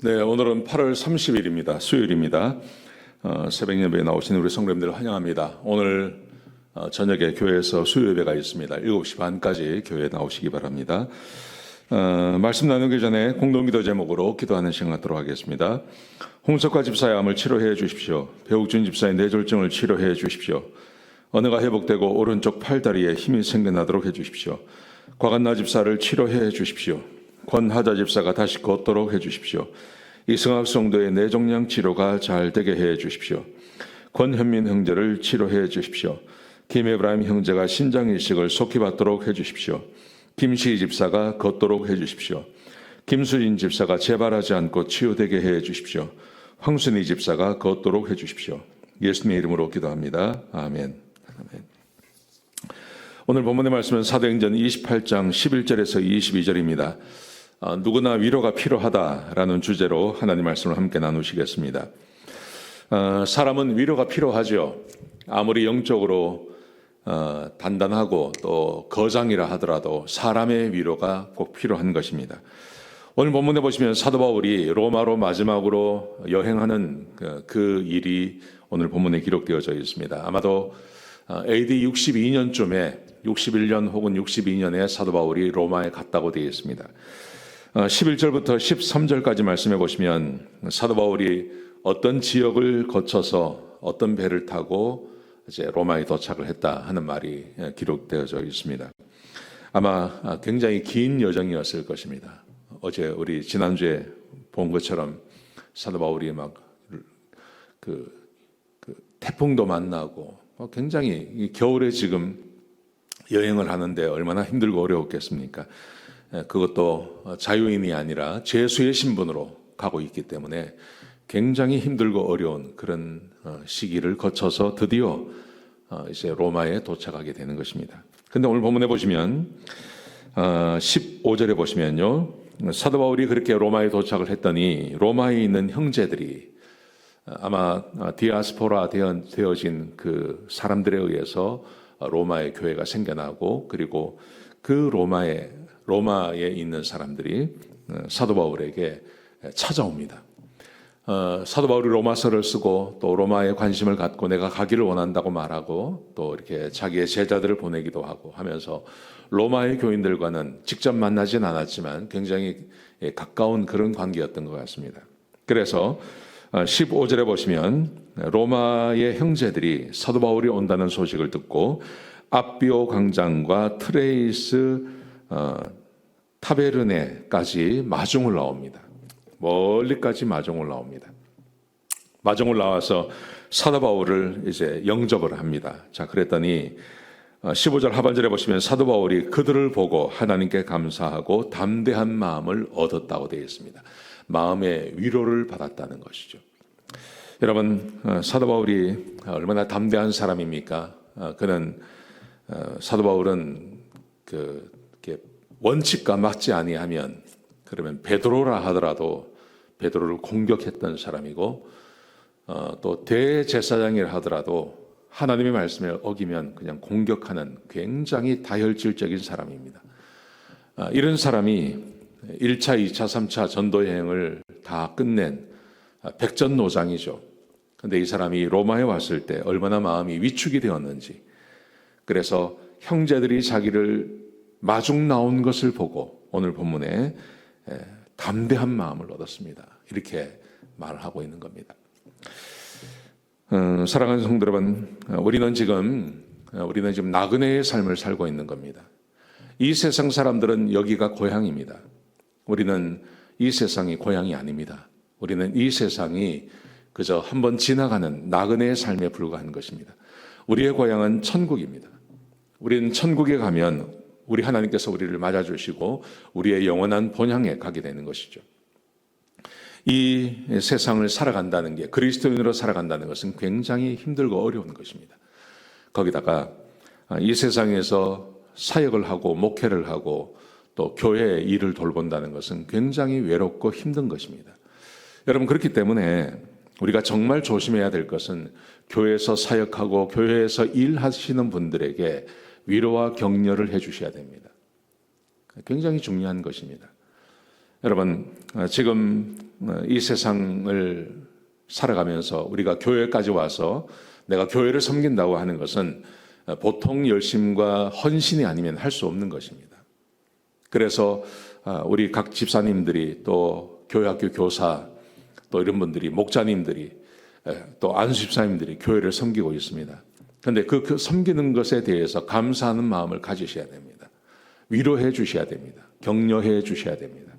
네, 오늘은 8월 30일입니다. 수요일입니다. 새벽 예배에 나오신 우리 성도님들 환영합니다. 오늘 저녁에 교회에서 수요 예배가 있습니다. 7시 반까지 교회에 나오시기 바랍니다. 말씀 나누기 전에 공동기도 제목으로 기도하는 시간 갖도록 하겠습니다. 홍석화 집사의 암을 치료해 주십시오. 배욱준 집사의 뇌졸중을 치료해 주십시오. 언어가 회복되고 오른쪽 팔다리에 힘이 생겨나도록 해 주십시오. 곽한나 집사를 치료해 주십시오. 권하자 집사가 다시 걷도록 해 주십시오. 이승학 성도의 뇌종양 치료가 잘 되게 해 주십시오. 권현민 형제를 치료해 주십시오. 김에브라임 형제가 신장 이식을 속히 받도록 해 주십시오. 김시희 집사가 걷도록 해 주십시오. 김수진 집사가 재발하지 않고 치유되게 해 주십시오. 황순희 집사가 걷도록 해 주십시오. 예수님의 이름으로 기도합니다. 아멘. 아멘. 오늘 본문의 말씀은 사도행전 28장 11절에서 22절입니다. 누구나 위로가 필요하다라는 주제로 하나님 말씀을 함께 나누시겠습니다. 사람은 위로가 필요하죠. 아무리 영적으로 단단하고 또 거장이라 하더라도 사람의 위로가 꼭 필요한 것입니다. 오늘 본문에 보시면 사도 바울이 로마로 마지막으로 여행하는 그 일이 오늘 본문에 기록되어져 있습니다. 아마도 AD 62년쯤에 61년 혹은 62년에 사도 바울이 로마에 갔다고 되어 있습니다. 11절부터 13절까지 말씀해 보시면 사도 바울이 어떤 지역을 거쳐서 어떤 배를 타고 이제 로마에 도착을 했다 하는 말이 기록되어져 있습니다. 아마 굉장히 긴 여정이었을 것입니다. 어제 우리 지난주에 본 것처럼 사도 바울이 막 태풍도 만나고 굉장히 겨울에 지금 여행을 하는데 얼마나 힘들고 어려웠겠습니까? 그것도 자유인이 아니라 죄수의 신분으로 가고 있기 때문에 굉장히 힘들고 어려운 그런 시기를 거쳐서 드디어 이제 로마에 도착하게 되는 것입니다. 근데 오늘 본문에 보시면 15절에 보시면요, 사도 바울이 그렇게 로마에 도착을 했더니 로마에 있는 형제들이 아마 디아스포라 되어진 그 사람들에 의해서 로마의 교회가 생겨나고, 그리고 그 로마에 있는 사람들이 사도 바울에게 찾아옵니다. 사도 바울이 로마서를 쓰고 또 로마에 관심을 갖고 내가 가기를 원한다고 말하고 또 이렇게 자기의 제자들을 보내기도 하고 하면서 로마의 교인들과는 직접 만나진 않았지만 굉장히 가까운 그런 관계였던 것 같습니다. 그래서 15절에 보시면 로마의 형제들이 사도 바울이 온다는 소식을 듣고 앞비오 광장과 트레이스 타베르네까지 마중을 나옵니다. 멀리까지 마중을 나옵니다. 마중을 나와서 사도 바울을 이제 영접을 합니다. 자, 그랬더니 15절 하반절에 보시면 사도 바울이 그들을 보고 하나님께 감사하고 담대한 마음을 얻었다고 되어 있습니다. 마음의 위로를 받았다는 것이죠. 여러분, 사도 바울이 얼마나 담대한 사람입니까? 사도 바울은 원칙과 맞지 아니하면 그러면 베드로라 하더라도 베드로를 공격했던 사람이고, 또 대제사장이라 하더라도 하나님의 말씀을 어기면 그냥 공격하는 굉장히 다혈질적인 사람입니다. 이런 사람이 1차, 2차, 3차 전도 여행을 다 끝낸 백전노장이죠. 그런데 이 사람이 로마에 왔을 때 얼마나 마음이 위축이 되었는지, 그래서 형제들이 자기를 마중 나온 것을 보고 오늘 본문에 담대한 마음을 얻었습니다. 이렇게 말을 하고 있는 겁니다. 사랑하는 성도 여러분, 우리는 지금 나그네의 삶을 살고 있는 겁니다. 이 세상 사람들은 여기가 고향입니다. 우리는 이 세상이 고향이 아닙니다. 우리는 이 세상이 그저 한번 지나가는 나그네의 삶에 불과한 것입니다. 우리의 고향은 천국입니다. 우리는 천국에 가면 우리 하나님께서 우리를 맞아주시고 우리의 영원한 본향에 가게 되는 것이죠. 이 세상을 살아간다는 게, 그리스도인으로 살아간다는 것은 굉장히 힘들고 어려운 것입니다. 거기다가 이 세상에서 사역을 하고 목회를 하고 또 교회의 일을 돌본다는 것은 굉장히 외롭고 힘든 것입니다. 여러분, 그렇기 때문에 우리가 정말 조심해야 될 것은 교회에서 사역하고 교회에서 일하시는 분들에게 위로와 격려를 해 주셔야 됩니다. 굉장히 중요한 것입니다. 여러분, 지금 이 세상을 살아가면서 우리가 교회까지 와서 내가 교회를 섬긴다고 하는 것은 보통 열심과 헌신이 아니면 할 수 없는 것입니다. 그래서 우리 각 집사님들이 또 교회학교 교사 또 이런 분들이 목자님들이 또 안수 집사님들이 교회를 섬기고 있습니다. 그런데 그 섬기는 것에 대해서 감사하는 마음을 가지셔야 됩니다. 위로해 주셔야 됩니다. 격려해 주셔야 됩니다.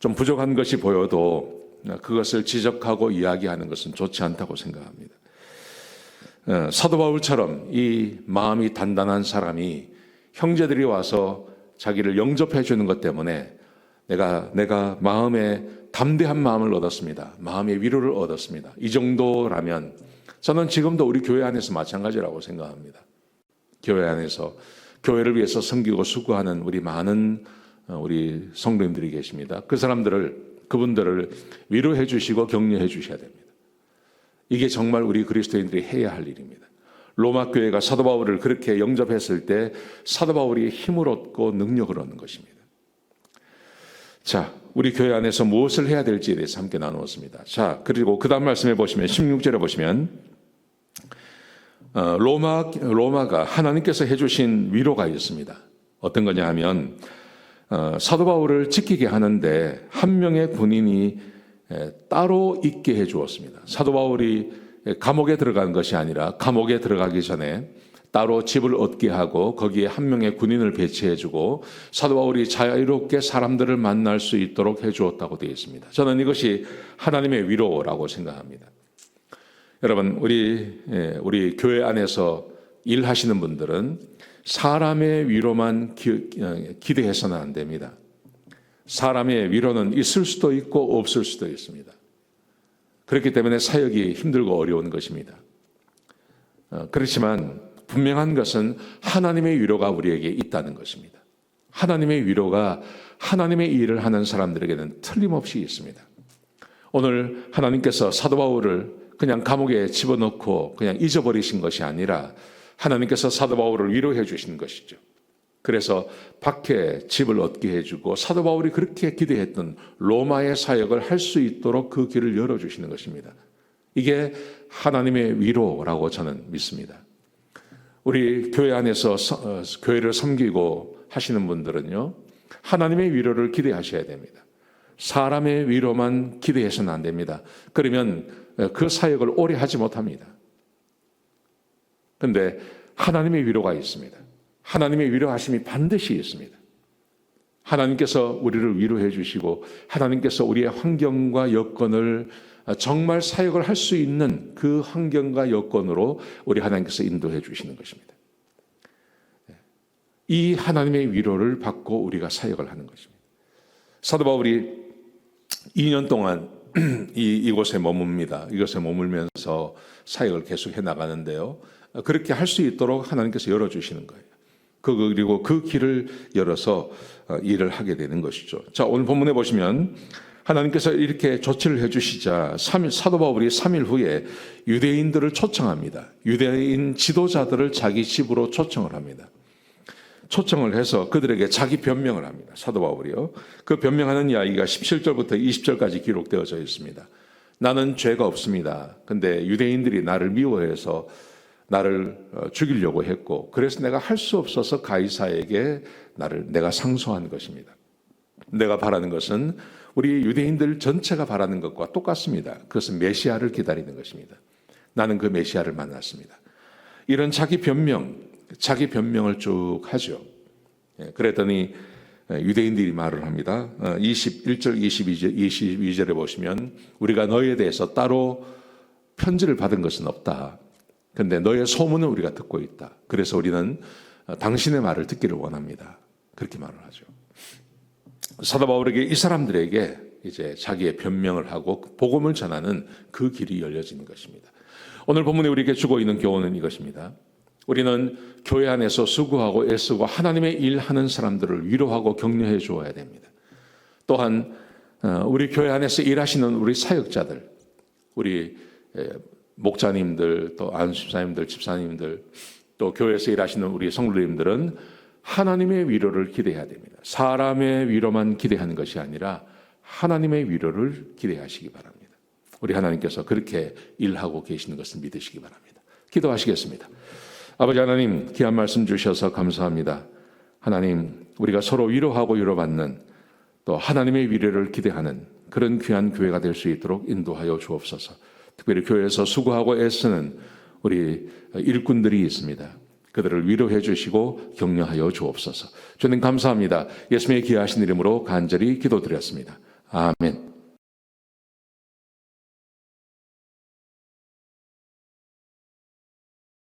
좀 부족한 것이 보여도 그것을 지적하고 이야기하는 것은 좋지 않다고 생각합니다. 사도 바울처럼 이 마음이 단단한 사람이 형제들이 와서 자기를 영접해 주는 것 때문에 내가 마음에 담대한 마음을 얻었습니다. 마음의 위로를 얻었습니다. 이 정도라면 저는 지금도 우리 교회 안에서 마찬가지라고 생각합니다. 교회 안에서 교회를 위해서 섬기고 수고하는 우리 많은 우리 성도님들이 계십니다. 그분들을 위로해 주시고 격려해 주셔야 됩니다. 이게 정말 우리 그리스도인들이 해야 할 일입니다. 로마 교회가 사도 바울을 그렇게 영접했을 때 사도 바울이 힘을 얻고 능력을 얻는 것입니다. 자, 우리 교회 안에서 무엇을 해야 될지에 대해서 함께 나누었습니다. 자, 그리고 그 다음 말씀해 보시면 16절에 보시면 로마가 하나님께서 해주신 위로가 있습니다. 어떤 거냐 하면 사도 바울을 지키게 하는데 한 명의 군인이 따로 있게 해 주었습니다. 사도 바울이 감옥에 들어간 것이 아니라 감옥에 들어가기 전에 따로 집을 얻게 하고 거기에 한 명의 군인을 배치해 주고 사도 바울이 자유롭게 사람들을 만날 수 있도록 해 주었다고 되어 있습니다. 저는 이것이 하나님의 위로라고 생각합니다. 여러분, 우리 교회 안에서 일하시는 분들은 사람의 위로만 기대해서는 안 됩니다. 사람의 위로는 있을 수도 있고 없을 수도 있습니다. 그렇기 때문에 사역이 힘들고 어려운 것입니다. 그렇지만 분명한 것은 하나님의 위로가 우리에게 있다는 것입니다. 하나님의 위로가 하나님의 일을 하는 사람들에게는 틀림없이 있습니다. 오늘 하나님께서 사도 바울을 그냥 감옥에 집어넣고 그냥 잊어버리신 것이 아니라 하나님께서 사도 바울을 위로해 주신 것이죠. 그래서 밖에 집을 얻게 해주고 사도 바울이 그렇게 기대했던 로마의 사역을 할 수 있도록 그 길을 열어주시는 것입니다. 이게 하나님의 위로라고 저는 믿습니다. 우리 교회 안에서 교회를 섬기고 하시는 분들은요, 하나님의 위로를 기대하셔야 됩니다. 사람의 위로만 기대해서는 안 됩니다. 그러면 그 사역을 오래 하지 못합니다. 그런데 하나님의 위로가 있습니다. 하나님의 위로하심이 반드시 있습니다. 하나님께서 우리를 위로해 주시고 하나님께서 우리의 환경과 여건을 정말 사역을 할 수 있는 그 환경과 여건으로 우리 하나님께서 인도해 주시는 것입니다. 이 하나님의 위로를 받고 우리가 사역을 하는 것입니다. 사도 바울이 2년 동안 이곳에 머뭅니다. 이곳에 머물면서 사역을 계속해 나가는데요. 그렇게 할 수 있도록 하나님께서 열어주시는 거예요. 그리고 그 길을 열어서 일을 하게 되는 것이죠. 자, 오늘 본문에 보시면 하나님께서 이렇게 조치를 해주시자 사도 바울이 3일 후에 유대인들을 초청합니다. 유대인 지도자들을 자기 집으로 초청을 합니다. 초청을 해서 그들에게 자기 변명을 합니다. 사도 바울이요. 그 변명하는 이야기가 17절부터 20절까지 기록되어져 있습니다. 나는 죄가 없습니다. 근데 유대인들이 나를 미워해서 나를 죽이려고 했고 그래서 내가 할 수 없어서 가이사에게 내가 상소한 것입니다. 내가 바라는 것은 우리 유대인들 전체가 바라는 것과 똑같습니다. 그것은 메시아를 기다리는 것입니다. 나는 그 메시아를 만났습니다. 이런 자기 변명을 쭉 하죠. 그랬더니 유대인들이 말을 합니다. 21절, 22절에 보시면 우리가 너희에 대해서 따로 편지를 받은 것은 없다. 그런데 너의 소문은 우리가 듣고 있다. 그래서 우리는 당신의 말을 듣기를 원합니다. 그렇게 말을 하죠. 사도 바울에게 이 사람들에게 이제 자기의 변명을 하고 복음을 전하는 그 길이 열려지는 것입니다. 오늘 본문에 우리에게 주고 있는 교훈은 이것입니다. 우리는 교회 안에서 수고하고 애쓰고 하나님의 일하는 사람들을 위로하고 격려해 주어야 됩니다. 또한 우리 교회 안에서 일하시는 우리 사역자들, 우리 목자님들, 또 안수집사님들, 집사님들, 또 교회에서 일하시는 우리 성도님들은 하나님의 위로를 기대해야 됩니다. 사람의 위로만 기대하는 것이 아니라 하나님의 위로를 기대하시기 바랍니다. 우리 하나님께서 그렇게 일하고 계시는 것을 믿으시기 바랍니다. 기도하시겠습니다. 아버지 하나님, 귀한 말씀 주셔서 감사합니다. 하나님, 우리가 서로 위로하고 위로받는, 또 하나님의 위로를 기대하는 그런 귀한 교회가 될 수 있도록 인도하여 주옵소서. 특별히 교회에서 수고하고 애쓰는 우리 일꾼들이 있습니다. 그들을 위로해 주시고 격려하여 주옵소서. 주님 감사합니다. 예수님의 귀하신 이름으로 간절히 기도드렸습니다. 아멘.